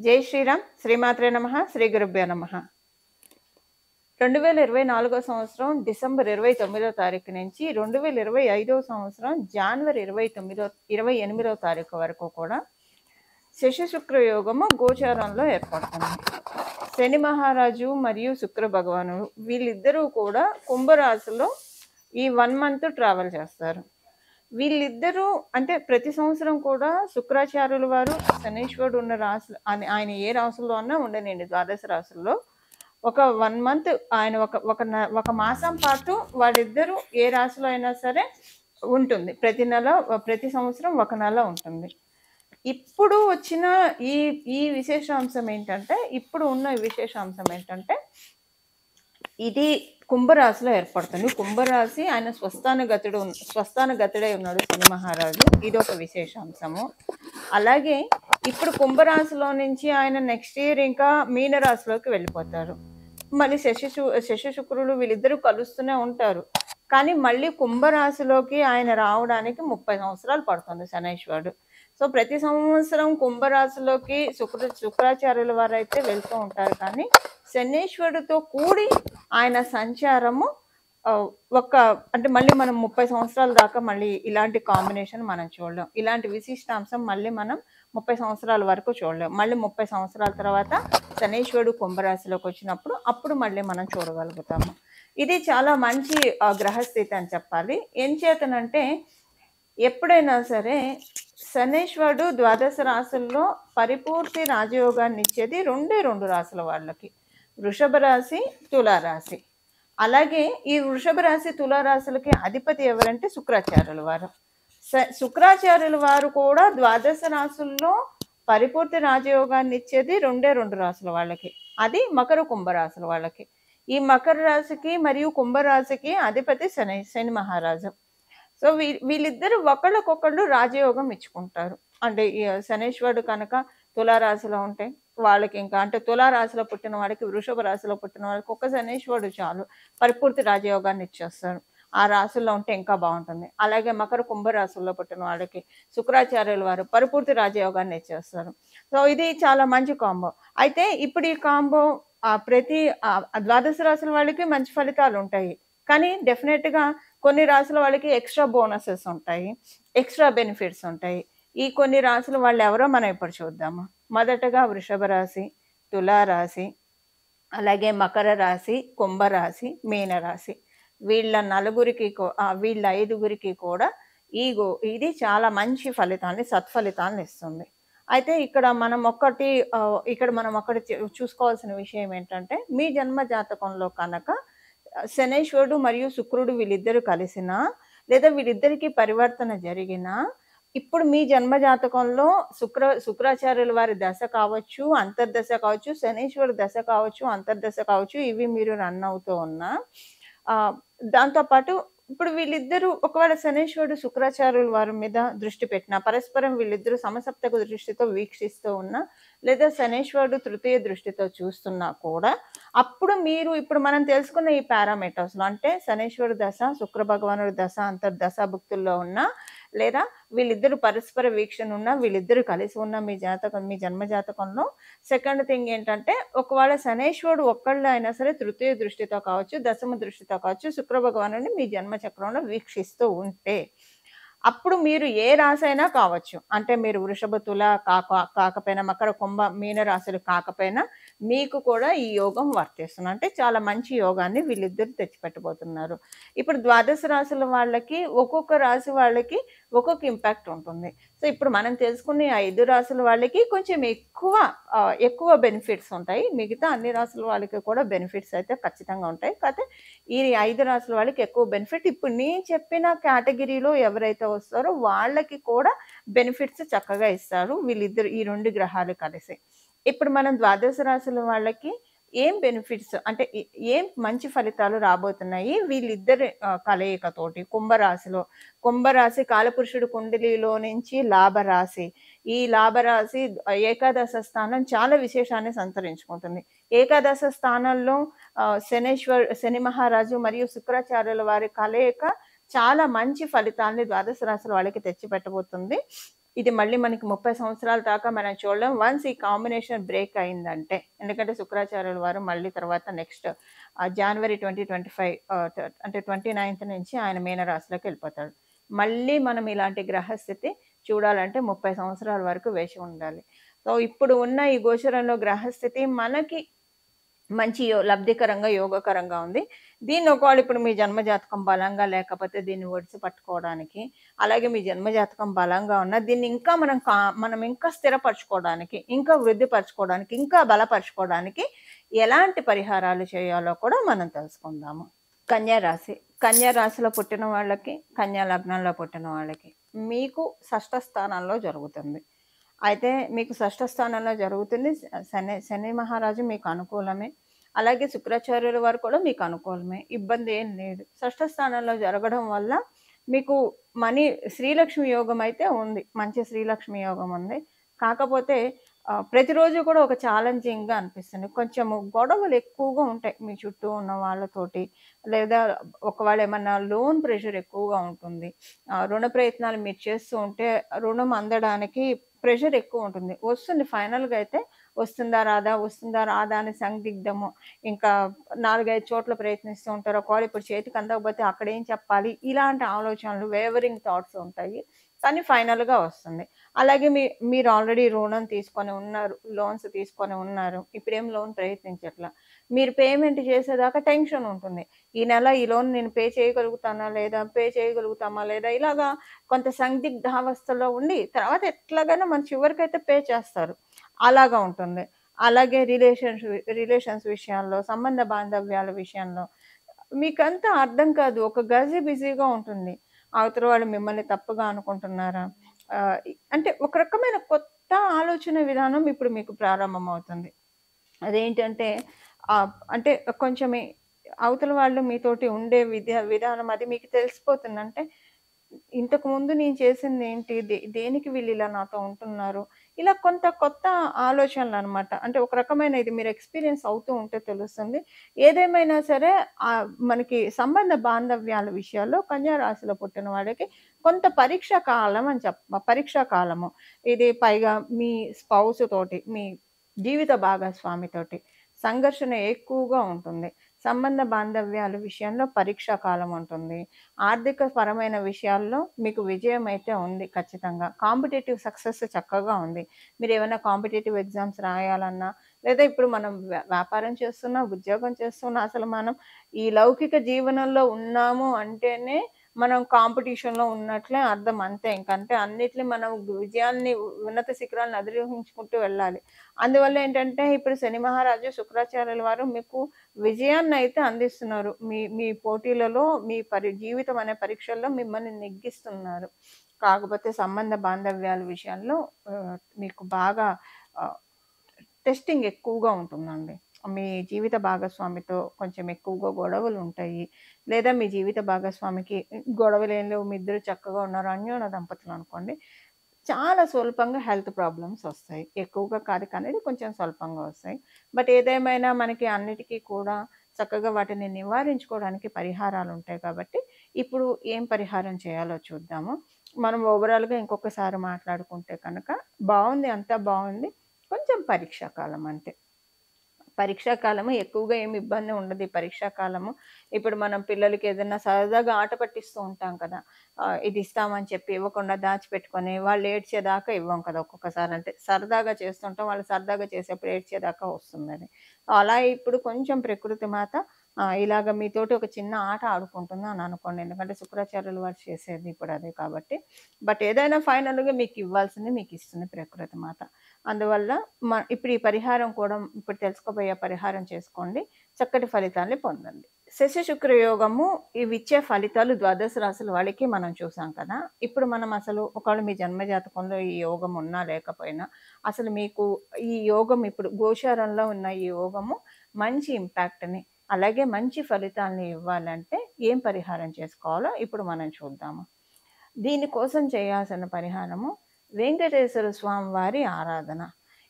జై శ్రీరామ్. శ్రీమాత్రే నమః. శ్రీ గురుభ్యో నమః. 2024 సంవత్సరం డిసెంబర్ 29వ తారీఖు నుంచి 2025 సంవత్సరం జనవరి 28వ తారీఖు వరకు కూడా శశి శుక్ర యోగము గోచారంలో ఏర్పడుతుంది. శని మహారాజు మరియు శుక్ర భగవానుడు వీళ్ళిద్దరూ కూడా కుంభరాశిలో ఈ 1 మంత్ ట్రావెల్ చేస్తారు. వీళ్ళిద్దరూ అంటే ప్రతి సంవత్సరం కూడా శుక్రాచార్యుల వారు శనీశ్వరుడు ఉన్న రాశులు ఆయన ఏ రాశుల్లో అన్నా ఉండనండి, ద్వాదశ రాశుల్లో ఒక 1 మంత్ ఆయన ఒక మాసం పాటు వాళ్ళిద్దరూ ఏ రాశిలో అయినా సరే ఉంటుంది. ప్రతి సంవత్సరం ఒక నెల ఉంటుంది. ఇప్పుడు వచ్చిన ఈ విశేషాంశం ఏంటంటే ఇది కుంభరాశిలో ఏర్పడుతుంది. కుంభరాశి ఆయన స్వస్థాన గతుడై ఉన్నాడు శని మహారాజు. ఇది ఒక విశేషాంశము. అలాగే ఇప్పుడు కుంభరాశిలో నుంచి ఆయన నెక్స్ట్ ఇయర్ ఇంకా మీనరాశిలోకి వెళ్ళిపోతారు. మళ్ళీ శశి శుక్రులు వీళ్ళిద్దరూ కలుస్తూనే ఉంటారు. కానీ మళ్ళీ కుంభరాశిలోకి ఆయన రావడానికి 30 సంవత్సరాలు పడుతుంది శనైశ్వరుడు. సో ప్రతి సంవత్సరం కుంభరాశిలోకి శుక్రాచార్యుల వారు అయితే వెళ్తూ ఉంటారు. కానీ శనీశ్వరుడితో కూడి ఆయన సంచారము అంటే మళ్ళీ మనం 30 సంవత్సరాల దాకా మళ్ళీ ఇలాంటి కాంబినేషన్ మనం చూడలేం. ఇలాంటి విశిష్టాంశం మళ్ళీ మనం 30 సంవత్సరాల వరకు చూడలేం. మళ్ళీ 30 సంవత్సరాల తర్వాత శనీశ్వరుడు కుంభరాశిలోకి వచ్చినప్పుడు అప్పుడు మళ్ళీ మనం చూడగలుగుతాము. ఇది చాలా మంచి గ్రహస్థితి అని చెప్పాలి. ఏం చేతనంటే ఎప్పుడైనా సరే శనీశ్వరుడు ద్వాదశ రాశుల్లో పరిపూర్తి రాజయోగాన్ని ఇచ్చేది రెండు రాశుల వాళ్ళకి, వృషభ రాశి, తులారాశి. అలాగే ఈ వృషభ రాశి తులారాశులకి అధిపతి ఎవరంటే శుక్రాచార్యుల వారు. శుక్రాచార్యుల వారు కూడా ద్వాదశ రాశుల్లో పరిపూర్తి రాజయోగాన్ని ఇచ్చేది రెండు రాశుల వాళ్ళకి, అది మకర కుంభరాశుల వాళ్ళకి. ఈ మకర రాశికి మరియు కుంభరాశికి అధిపతి శని మహారాజు. సో వీళ్ళిద్దరు ఒకళ్ళకొకళ్ళు రాజయోగం ఇచ్చుకుంటారు. అంటే శనీశ్వరుడు కనుక తులారాశిలో ఉంటే వాళ్ళకి ఇంకా అంటే తులారాశిలో పుట్టిన వాడికి, వృషభ రాశిలో పుట్టిన వాడికి ఒక్క శనీశ్వరుడు చాలు పరిపూర్తి రాజయోగాన్ని ఇచ్చేస్తారు. ఆ రాశుల్లో ఉంటే ఇంకా బాగుంటుంది. అలాగే మకర కుంభరాశుల్లో పుట్టిన వాడికి శుక్రాచార్యుల వారు పరిపూర్తి రాజయోగాన్ని ఇచ్చేస్తారు. సో ఇది చాలా మంచి కాంబో. అయితే ఇప్పుడు ఈ కాంబో ప్రతి ద్వాదశ రాశుల వాళ్ళకి మంచి ఫలితాలు ఉంటాయి. కానీ డెఫినెట్గా కొన్ని రాశుల వాళ్ళకి ఎక్స్ట్రా బోనసెస్ ఉంటాయి, ఎక్స్ట్రా బెనిఫిట్స్ ఉంటాయి. ఈ కొన్ని రాశుల వాళ్ళు ఎవరో మనం ఇప్పుడు చూద్దాము. మొదటగా వృషభ రాశి, తులారాశి, అలాగే మకర రాశి, కుంభరాశి, మీనరాశి. వీళ్ళ 5గురికి కూడా ఇది చాలా మంచి ఫలితాన్ని, సత్ఫలితాన్ని ఇస్తుంది. అయితే ఇక్కడ మనం ఒకటి చూసుకోవాల్సిన విషయం ఏంటంటే మీ జన్మ జాతకంలో కనుక శనీశ్వరుడు మరియు శుక్రుడు వీళ్ళిద్దరు కలిసినా లేదా వీళ్ళిద్దరికి పరివర్తన జరిగినా ఇప్పుడు మీ జన్మ జాతకంలో శుక్రాచార్యుల వారి దశ కావచ్చు, అంతర్దశ కావచ్చు, శనీశ్వరు దశ కావచ్చు, అంతర్దశ కావచ్చు, ఇవి మీరు రన్ అవుతూ ఉన్నా దాంతోపాటు ఇప్పుడు వీళ్ళిద్దరూ ఒకవేళ శనీశ్వరుడు శుక్రాచార్యుల వారి మీద దృష్టి పెట్టినా, పరస్పరం వీళ్ళిద్దరూ సమసప్తక దృష్టితో వీక్షిస్తూ ఉన్నా లేదా శనీశ్వరుడు తృతీయ దృష్టితో చూస్తున్నా కూడా అప్పుడు ఇప్పుడు మనం తెలుసుకున్న ఈ పారామీటర్స్లో అంటే శనీశ్వరుడు దశ, శుక్ర భగవానుడి దశ అంతర్దశ భుక్తుల్లో ఉన్నా లేదా వీళ్ళిద్దరు పరస్పర వీక్షణ ఉన్నా, వీళ్ళిద్దరు కలిసి ఉన్న మీ జన్మ జాతకంలో సెకండ్ థింగ్ ఏంటంటే ఒకవేళ శనీశ్వరుడు ఒక్కళ్ళు అయినా సరే తృతీయ దృష్టితో కావచ్చు, దశమ దృష్టితో కావచ్చు శుక్ర భగవానుడిని మీ జన్మ చక్రంలో వీక్షిస్తూ ఉంటే అప్పుడు మీరు ఏ రాశి అయినా కావచ్చు, అంటే మీరు వృషభ, తుల కాకపోయినా, మకర, కుంభ, మీన రాశులు కాకపోయినా మీకు కూడా ఈ యోగం వర్తిస్తుంది. అంటే చాలా మంచి యోగాన్ని వీళ్ళిద్దరు తెచ్చిపెట్టబోతున్నారు. ఇప్పుడు ద్వాదశ రాశుల వాళ్ళకి ఒక్కొక్క రాశి వాళ్ళకి ఒక్కొక్క ఇంపాక్ట్ ఉంటుంది. సో ఇప్పుడు మనం తెలుసుకునే 5 రాశుల వాళ్ళకి కొంచెం ఎక్కువ బెనిఫిట్స్ ఉంటాయి. మిగతా అన్ని రాశుల వాళ్ళకి కూడా బెనిఫిట్స్ అయితే ఖచ్చితంగా ఉంటాయి. కాకపోతే ఈ 5 రాశుల వాళ్ళకి ఎక్కువ బెనిఫిట్. ఇప్పుడు నేను చెప్పిన కేటగిరీలో ఎవరైతే వస్తారో వాళ్ళకి కూడా బెనిఫిట్స్ చక్కగా ఇస్తారు వీళ్ళిద్దరు, ఈ 2 గ్రహాలు కలిసి. ఇప్పుడు మనం ద్వాదశ రాశుల వాళ్ళకి ఏం బెనిఫిట్స్ అంటే ఏం మంచి ఫలితాలు రాబోతున్నాయి వీళ్ళిద్దరి కలయికతోటి. కుంభరాశి కాలపురుషుడు కుండలిలో నుంచి లాభరాశి. ఈ లాభరాశి ఏకాదశ స్థానం చాలా విశేషాన్ని సంతరించుకుంటుంది. ఏకాదశ స్థానంలో శని మహారాజు మరియు శుక్రాచార్యుల వారి కలయిక చాలా మంచి ఫలితాన్ని ద్వాదశ రాశుల వాళ్ళకి తెచ్చిపెట్టబోతుంది. ఇది మళ్ళీ మనకి 30 సంవత్సరాల దాకా మనం చూడలేం. వన్స్ ఈ కాంబినేషన్ బ్రేక్ అయిందంటే. ఎందుకంటే శుక్రాచార్యుల వారు మళ్ళీ తర్వాత నెక్స్ట్ జనవరి 2025 అంటే 29థ్ నుంచి ఆయన మీనరాశిలోకెళ్ళిపోతాడు. మళ్ళీ మనం ఇలాంటి గ్రహస్థితి చూడాలంటే 30 సంవత్సరాల వరకు వేచి ఉండాలి. సో, ఇప్పుడు ఉన్న ఈ గోచరంలో గ్రహస్థితి మనకి మంచి లబ్ధికరంగా, యోగకరంగా ఉంది. దీన్ని ఒకవేళ ఇప్పుడు మీ జన్మజాతకం బలంగా లేకపోతే దీన్ని ఒడిసి పట్టుకోవడానికి, అలాగే మీ జన్మజాతకం బలంగా ఉన్నా దీన్ని ఇంకా మనం ఇంకా స్థిరపరచుకోవడానికి, ఇంకా వృద్ధిపరచుకోవడానికి, ఇంకా బలపరచుకోవడానికి ఎలాంటి పరిహారాలు చేయాలో కూడా మనం తెలుసుకుందాము. కన్యా రాశి. కన్యా రాశిలో పుట్టిన వాళ్ళకి, కన్యా లగ్నంలో పుట్టిన వాళ్ళకి మీకు షష్ఠ స్థానంలో జరుగుతుంది. అయితే మీకు షష్ఠ స్థానంలో జరుగుతుంది. శని మహారాజు మీకు అనుకూలమే. అలాగే శుక్రాచార్యుల వారు కూడా మీకు అనుకూలమే. ఇబ్బంది ఏం లేదు. షష్ఠ స్థానంలో జరగడం వల్ల మీకు శ్రీలక్ష్మి యోగం అయితే ఉంది. మంచి శ్రీలక్ష్మి యోగం ఉంది. కాకపోతే ప్రతిరోజు కూడా ఒక ఛాలెంజింగ్‌గా అనిపిస్తుంది. కొంచెము గొడవలు ఎక్కువగా ఉంటాయి మీ చుట్టూ ఉన్న వాళ్ళతోటి. లేదా ఒకవేళ ఏమన్నా లోన్ ప్రెషర్ ఎక్కువగా ఉంటుంది. రుణ ప్రయత్నాలు మీరు చేస్తూ ఉంటే రుణం అందడానికి ప్రెషర్ ఎక్కువ ఉంటుంది. వస్తుంది ఫైనల్‌గా అయితే వస్తుందా రాదా? వస్తుందా రాదా? అని సందిగ్ధము. ఇంకా 4, 5 చోట్ల ప్రయత్నిస్తూ ఉంటారు. ఒకవేళ ఇప్పుడు చేతికి అందకపోతే అక్కడేం చెప్పాలి? ఇలాంటి ఆలోచనలు వేవరింగ్ థాట్స్ ఉంటాయి. కానీ ఫైనల్‌గా వస్తుంది. అలాగే మీరు ఆల్రెడీ రుణం తీసుకొని ఉన్నారు. లోన్స్ తీసుకొని ఉన్నారు. ఇప్పుడేం లోన్ ప్రయత్నించట్లా. మీరు పేమెంట్ చేసేదాకా టెన్షన్ ఉంటుంది. ఈ నెల ఈ లోన్ నేను పే చేయగలుగుతానా లేదా? పే చేయగలుగుతామా లేదా? ఇలాగా కొంత సందిగ్ధావస్థలో ఉండి తర్వాత ఎట్లాగైనా మన చివరికైతే పే చేస్తారు. అలాగా ఉంటుంది. అలాగే రిలేషన్స్ విషయాల్లో, సంబంధ బాంధవ్యాల విషయంలో మీకంతా అర్థం కాదు. ఒక బిజీగా ఉంటుంది. అవతల వాళ్ళు మిమ్మల్ని తప్పుగా అనుకుంటున్నారా? అంటే ఒక రకమైన కొత్త ఆలోచన విధానం ఇప్పుడు మీకు ప్రారంభమవుతుంది. అదేంటంటే అంటే కొంచెం అవతల వాళ్ళు మీతోటి ఉండే విధానం అది మీకు తెలిసిపోతుంది. అంటే ఇంతకుముందు నేను చేసిందేంటి? దేనికి వీళ్ళిలా నాతో ఉంటున్నారు? ఇలా కొంత కొత్త ఆలోచనలనమాట. అంటే ఒక రకమైన ఇది మీరు ఎక్స్‌పీరియన్స్ అవుతూ ఉంటే తెలుస్తుంది. ఏదేమైనా సరే మనకి సంబంధ బాంధవ్యాల విషయాల్లో కన్యా రాశిలో పుట్టిన వాళ్ళకి కొంత పరీక్షా కాలము. ఇది పైగా మీ స్పౌస్ తోటి, మీ జీవిత భాగస్వామితోటి సంఘర్షణ ఎక్కువగా ఉంటుంది. సంబంధ బాంధవ్యాల విషయంలో పరీక్షా కాలం ఉంటుంది. ఆర్థిక పరమైన విషయాల్లో మీకు విజయం అయితే ఉంది ఖచ్చితంగా. కాంపిటీటివ్ సక్సెస్ చక్కగా ఉంది. మీరేమైనా కాంపిటీటివ్ ఎగ్జామ్స్ రాయాలన్నా, లేదా ఇప్పుడు మనం వ్యాపారం చేస్తున్నా, ఉద్యోగం చేస్తున్నా, అసలు మనం ఈ లౌకిక జీవనంలో ఉన్నాము అంటేనే మనం కాంపిటీషన్‌లో ఉన్నట్లే అర్థం అంతే. ఇంకంటే అన్నిట్లి మనం విజయాన్ని, ఉన్నత శిఖరాలను అధిరోహించుకుంటూ వెళ్ళాలి. అందువల్ల ఏంటంటే ఇప్పుడు శని మహారాజు, శుక్రాచార్యుల వారు మీకు విజయాన్నయితే అందిస్తున్నారు. మీ మీ పోటీలలో, మీ జీవితం అనే పరీక్షల్లో మిమ్మల్ని నెగ్గిస్తున్నారు. కాకపోతే సంబంధ బాంధవ్యాల విషయంలో మీకు బాగా ఆహ్, టెస్టింగ్ ఎక్కువగా ఉంటుందండి. మీ జీవిత భాగస్వామితో కొంచెం ఎక్కువగా గొడవలుంటాయి. లేదా మీ జీవిత భాగస్వామికి గొడవలేం లేవు. మీ ఇద్దరు చక్కగా ఉన్నారు. అన్యోన్య దంపతులనుకోండి. చాలా స్వల్పంగా హెల్త్ ప్రాబ్లమ్స్ వస్తాయి. ఎక్కువగా కాదు కానీ కొంచెం స్వల్పంగా వస్తాయి. బట్ ఏదేమైనా మనకి అన్నిటికీ కూడా చక్కగా వాటిని నివారించుకోవడానికి పరిహారాలుంటాయి కాబట్టి, ఇప్పుడు ఏం పరిహారం చేయాలో చూద్దాము. మనం ఓవరాల్‌గా ఇంకొకసారి మాట్లాడుకుంటే కనుక బావుంది. అంతా బావుంది. కొంచెం పరీక్షా కాలం అంతే. పరీక్షా కాలము ఎక్కువగా ఏమి ఇబ్బంది ఉండదు. ఈ పరీక్షా కాలము. ఇప్పుడు మనం పిల్లలకి ఏదైనా సరదాగా ఆట పట్టిస్తూ ఉంటాం కదా! ఇది ఇస్తామని చెప్పి ఇవ్వకుండా దాచిపెట్టుకొని వాళ్ళు ఏడ్చేదాకా ఇవ్వం కదా! ఒక్కొక్కసారి. అంటే సరదాగా చేస్తుంటాం. వాళ్ళు సరదాగా చేసేప్పుడు ఏడ్చేదాకా వస్తుందని. అలా ఇప్పుడు కొంచెం ప్రకృతి మాత ఇలాగ మీతోటి ఒక చిన్న ఆట ఆడుకుంటుంది అని అనుకోండి. ఎందుకంటే శుక్రాచార్యుల వారు చేసేది ఇప్పుడు అదే కాబట్టి. బట్ ఏదైనా ఫైనల్‌గా మీకు ఇవ్వాల్సింది మీకు ఇస్తుంది ప్రకృతి మాత. అందువల్ల ఇప్పుడు ఈ పరిహారం కూడా ఇప్పుడు తెలుసుకోబోయే పరిహారం చేసుకోండి. చక్కటి ఫలితాల్ని పొందండి. శశి శుక్ర యోగము ఇవిచ్చే ఫలితాలు ద్వాదశ రాశుల వాళ్ళకి మనం చూసాం కదా! ఇప్పుడు మనం అసలు ఒకవేళ మీ జన్మ జాతకంలో ఈ యోగం ఉన్నా లేకపోయినా అసలు మీకు ఈ యోగం ఇప్పుడు గోచారంలో ఉన్న ఈ యోగము మంచి ఇంపాక్ట్‌ని అలాగే మంచి ఫలితాల్ని ఇవ్వాలంటే ఏం పరిహారం చేసుకోవాలో ఇప్పుడు మనం చూద్దాము. దీనికోసం చేయాల్సిన పరిహారము వెంకటేశ్వర స్వామి వారి ఆరాధన.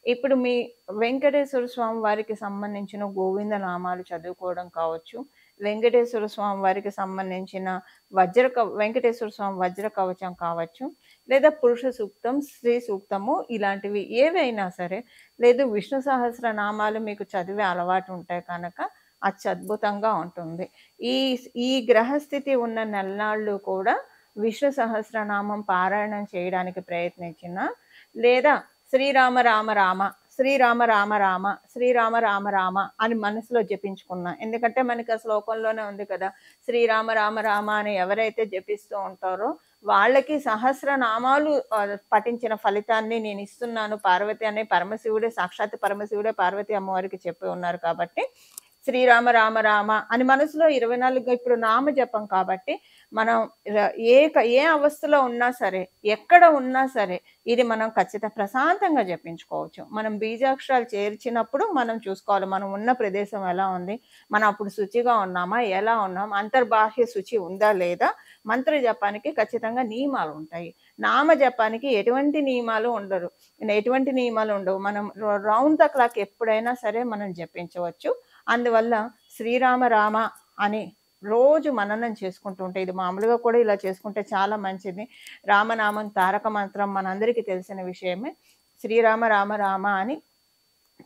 ఇప్పుడు మీ వెంకటేశ్వర స్వామి వారికి సంబంధించిన గోవింద నామాలు చదువుకోవడం కావచ్చు, వెంకటేశ్వర స్వామి వారికి సంబంధించిన వెంకటేశ్వర స్వామి వజ్ర కవచం కావచ్చు, లేదా పురుష సూక్తం, స్త్రీ సూక్తము ఇలాంటివి ఏవైనా సరే, లేదు విష్ణు సహస్రనామాలు మీకు చదివే అలవాటు ఉంటే కనుక అత్యద్భుతంగా ఉంటుంది. ఈ ఈ గ్రహస్థితి ఉన్న నెలనాళ్ళు కూడా విష్ణు సహస్రనామం పారాయణం చేయడానికి ప్రయత్నించిన, లేదా శ్రీరామ రామ రామ, శ్రీరామ రామ రామ, శ్రీరామ రామ రామ అని మనసులో జపించుకున్నా. ఎందుకంటే మనకి ఆ శ్లోకంలోనే ఉంది కదా, శ్రీరామ రామ రామ అని ఎవరైతే జపిస్తూ ఉంటారో వాళ్ళకి సహస్రనామాలు పఠించిన ఫలితాన్ని నేను ఇస్తున్నాను పార్వతి అనే పరమశివుడే, సాక్షాత్ పరమశివుడే పార్వతి అమ్మవారికి చెప్పి ఉన్నారు కాబట్టి శ్రీరామ రామ రామ అని మనసులో 24 ఇప్పుడు నామ జపం కాబట్టి మనం ఏ అవస్థలో ఉన్నా సరే, ఎక్కడ ఉన్నా సరే ఇది మనం ఖచ్చితంగా ప్రశాంతంగా జపించుకోవచ్చు. మనం బీజాక్షరాలు చేర్చినప్పుడు మనం చూసుకోవాలి మనం ఉన్న ప్రదేశం ఎలా ఉంది, మనం అప్పుడు శుచిగా ఉన్నామా, ఎలా ఉన్నాం, అంతర్బాహ్య శుచి ఉందా లేదా. మంత్ర జపానికి ఖచ్చితంగా నియమాలు ఉంటాయి. నామ జపానికి ఎటువంటి నియమాలు ఉండవు. మనం రౌండ్ ద క్లాక్ ఎప్పుడైనా సరే మనం జపించవచ్చు. అందువల్ల శ్రీరామ రామ అని రోజు మననం చేసుకుంటూ ఉంటే, ఇది మామూలుగా కూడా ఇలా చేసుకుంటే చాలా మంచిది. రామనామం తారక మంత్రం మనందరికీ తెలిసిన విషయమే. శ్రీరామ రామ రామ అని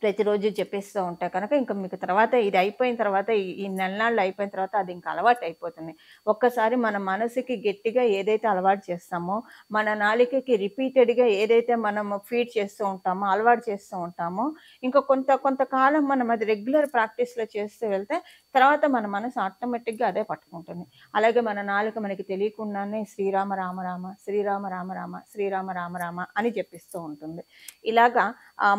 ప్రతిరోజు జపిస్తూ ఉంటా కనుక ఇంకా మీకు తర్వాత ఇది అయిపోయిన తర్వాత ఈ నెలనాళ్ళు అయిపోయిన తర్వాత అది ఇంకా అలవాటు అయిపోతుంది. ఒక్కసారి మన మనసుకి గట్టిగా ఏదైతే అలవాటు చేస్తామో, మన నాలికకి రిపీటెడ్గా ఏదైతే మనం ఫీడ్ చేస్తూ ఉంటామో, అలవాటు చేస్తూ ఉంటామో, ఇంకా కొంతకాలం మనం అది రెగ్యులర్ ప్రాక్టీస్లో చేస్తూ వెళ్తే తర్వాత మన మనసు ఆటోమేటిక్గా అదే పట్టుకుంటుంది. అలాగే మన నాలుక మనకి తెలియకుండానే శ్రీరామ రామ రామ, శ్రీరామ రామ రామ, శ్రీరామ రామ రామ అని జపిస్తూ ఉంటుంది. ఇలాగా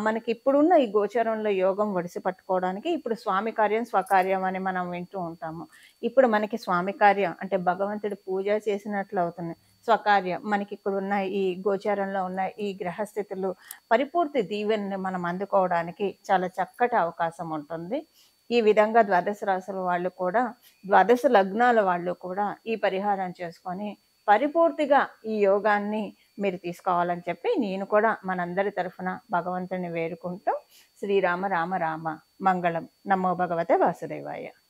మనకి ఇప్పుడున్న ఈ గోచరంలో యోగం ఒడిసి పట్టుకోవడానికి ఇప్పుడు స్వామి కార్యం స్వకార్యం అని మనం వింటూ ఉంటాము. ఇప్పుడు మనకి స్వామి కార్యం అంటే భగవంతుడి పూజ చేసినట్లు అవుతుంది. స్వకార్యం మనకి ఇక్కడ ఉన్న ఈ గోచారంలో ఉన్న ఈ గ్రహస్థితులు పరిపూర్తి దీవెనని మనం అందుకోవడానికి చాలా చక్కటి అవకాశం ఉంటుంది. ఈ విధంగా ద్వాదశ రాశుల వాళ్ళు కూడా, ద్వాదశ లగ్నాల వాళ్ళు కూడా ఈ పరిహారం చేసుకొని పరిపూర్తిగా ఈ యోగాన్ని మీరు తీసుకోవాలని చెప్పి నేను కూడా మనందరి తరఫున భగవంతుని వేడుకుంటూ శ్రీరామ రామ రామ మంగళం. నమో భగవతే వాసుదేవాయ.